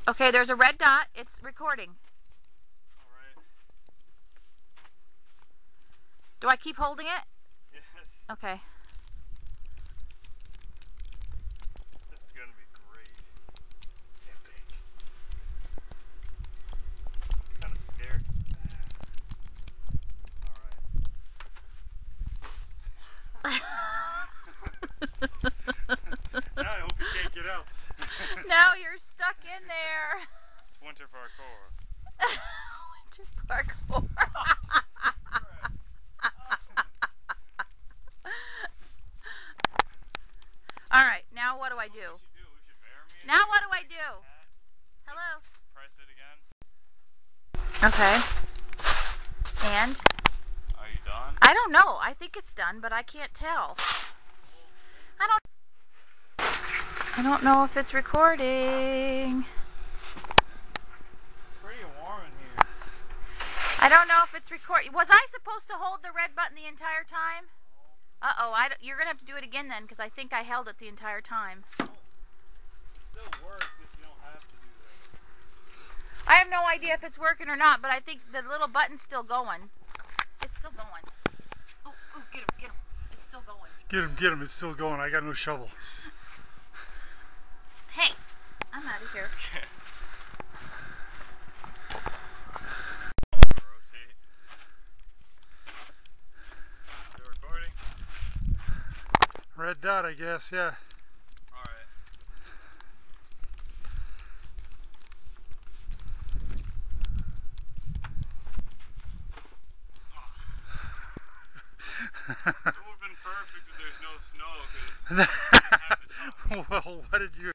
Okay, there's a red dot. It's recording. Alright. Do I keep holding it? Yes. Okay. This is gonna be great. Kinda scared. Alright. Now I hope you can't get out. Now you're stuck in there. It's winter parkour. Winter parkour. All right, now what do I do? Now what do I do? Hello? Press it again. Okay. And? Are you done? I don't know. I think it's done, but I can't tell. I don't know if it's recording. Pretty warm in here. I don't know if it's recording. Was I supposed to hold the red button the entire time? Uh-oh, you're going to have to do it again then, because I think I held it the entire time. It still works if you don't have to do that. I have no idea if it's working or not, but I think the little button's still going. It's still going. Oh, get him. It's still going. Get him, it's still going. I got no shovel. Hey, I'm out of here. Rotate. Still recording? Red dot, I guess, yeah. It would have been perfect if there's no snow, because you didn't have to chop. Well, what did you